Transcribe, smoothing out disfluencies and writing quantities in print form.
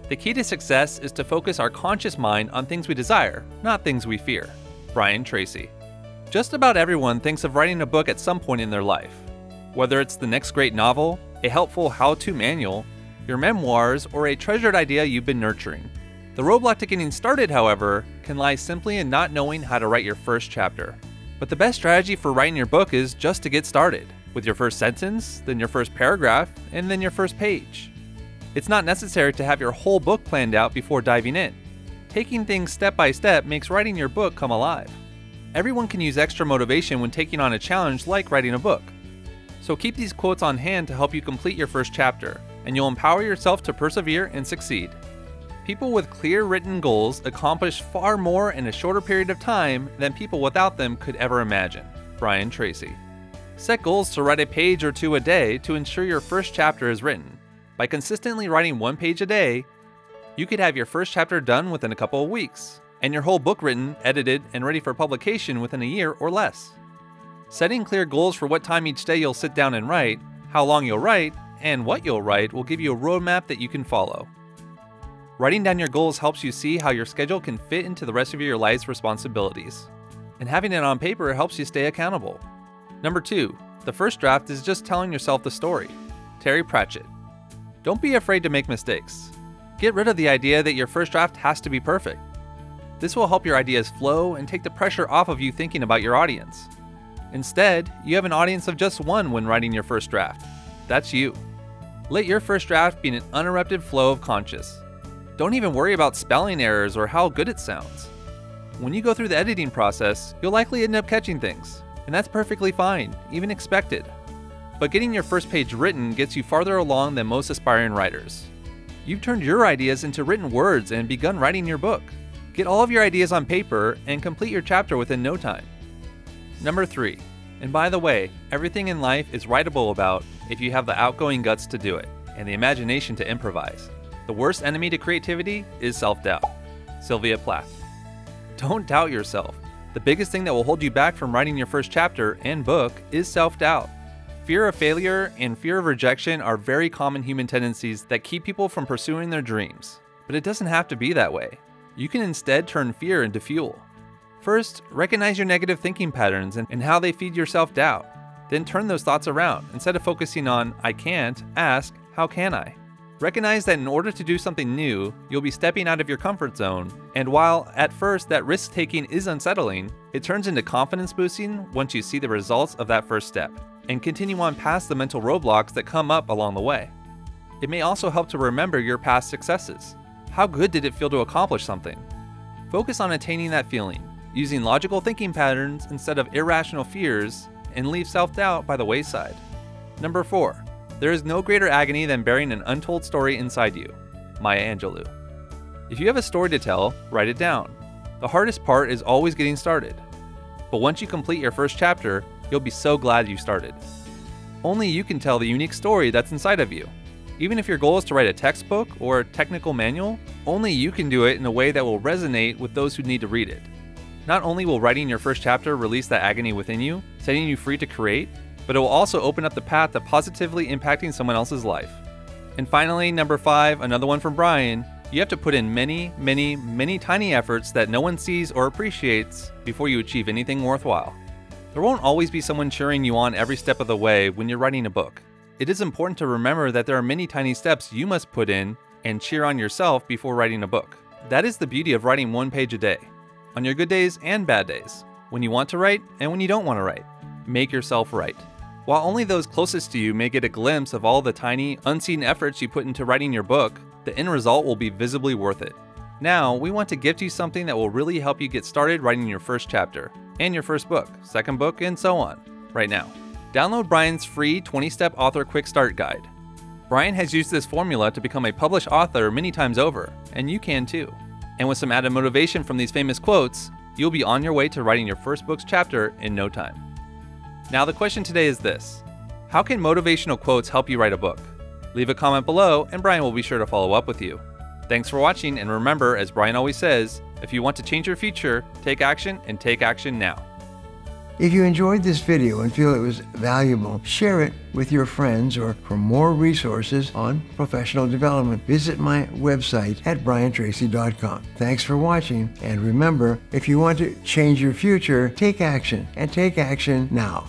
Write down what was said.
The key to success is to focus our conscious mind on things we desire, not things we fear. Brian Tracy. Just about everyone thinks of writing a book at some point in their life. Whether it's the next great novel, a helpful how-to manual, your memoirs, or a treasured idea you've been nurturing. The roadblock to getting started, however, can lie simply in not knowing how to write your first chapter. But the best strategy for writing your book is just to get started, with your first sentence, then your first paragraph, and then your first page. It's not necessary to have your whole book planned out before diving in. Taking things step by step makes writing your book come alive. Everyone can use extra motivation when taking on a challenge like writing a book. So keep these quotes on hand to help you complete your first chapter, and you'll empower yourself to persevere and succeed. People with clear written goals accomplish far more in a shorter period of time than people without them could ever imagine. Brian Tracy. Set goals to write a page or two a day to ensure your first chapter is written. By consistently writing one page a day, you could have your first chapter done within a couple of weeks, and your whole book written, edited, and ready for publication within a year or less. Setting clear goals for what time each day you'll sit down and write, how long you'll write, and what you'll write will give you a roadmap that you can follow. Writing down your goals helps you see how your schedule can fit into the rest of your life's responsibilities. And having it on paper helps you stay accountable. Number 2, the first draft is just telling yourself the story. Terry Pratchett. Don't be afraid to make mistakes. Get rid of the idea that your first draft has to be perfect. This will help your ideas flow and take the pressure off of you thinking about your audience. Instead, you have an audience of just one when writing your first draft. That's you. Let your first draft be an uninterrupted flow of conscious. Don't even worry about spelling errors or how good it sounds. When you go through the editing process, you'll likely end up catching things, and that's perfectly fine, even expected. But getting your first page written gets you farther along than most aspiring writers. You've turned your ideas into written words and begun writing your book. Get all of your ideas on paper and complete your chapter within no time. Number 3, and by the way, everything in life is writable about if you have the outgoing guts to do it and the imagination to improvise. The worst enemy to creativity is self-doubt. Sylvia Plath. Don't doubt yourself. The biggest thing that will hold you back from writing your first chapter and book is self-doubt. Fear of failure and fear of rejection are very common human tendencies that keep people from pursuing their dreams. But it doesn't have to be that way. You can instead turn fear into fuel. First, recognize your negative thinking patterns and how they feed your self-doubt. Then turn those thoughts around. Instead of focusing on, I can't, ask, how can I? Recognize that in order to do something new, you'll be stepping out of your comfort zone, and while at first that risk-taking is unsettling, it turns into confidence boosting once you see the results of that first step, and continue on past the mental roadblocks that come up along the way. It may also help to remember your past successes. How good did it feel to accomplish something? Focus on attaining that feeling, using logical thinking patterns instead of irrational fears, and leave self-doubt by the wayside. Number 4. There is no greater agony than bearing an untold story inside you. Maya Angelou. If you have a story to tell, write it down. The hardest part is always getting started. But once you complete your first chapter, you'll be so glad you started. Only you can tell the unique story that's inside of you. Even if your goal is to write a textbook or a technical manual, only you can do it in a way that will resonate with those who need to read it. Not only will writing your first chapter release that agony within you, setting you free to create, but it will also open up the path to positively impacting someone else's life. And finally, number 5, another one from Brian, you have to put in many tiny efforts that no one sees or appreciates before you achieve anything worthwhile. There won't always be someone cheering you on every step of the way when you're writing a book. It is important to remember that there are many tiny steps you must put in and cheer on yourself before writing a book. That is the beauty of writing one page a day. On your good days and bad days. When you want to write and when you don't want to write. Make yourself write. While only those closest to you may get a glimpse of all the tiny, unseen efforts you put into writing your book, the end result will be visibly worth it. Now, we want to gift you something that will really help you get started writing your first chapter, and your first book, second book, and so on, right now. Download Brian's free 20-step author quick start guide. Brian has used this formula to become a published author many times over, and you can too. And with some added motivation from these famous quotes, you'll be on your way to writing your first book's chapter in no time. Now the question today is this: how can motivational quotes help you write a book? Leave a comment below and Brian will be sure to follow up with you. Thanks for watching, and remember, as Brian always says, if you want to change your future, take action and take action now. If you enjoyed this video and feel it was valuable, share it with your friends, or for more resources on professional development, visit my website at BrianTracy.com. Thanks for watching, and remember, if you want to change your future, take action, and take action now.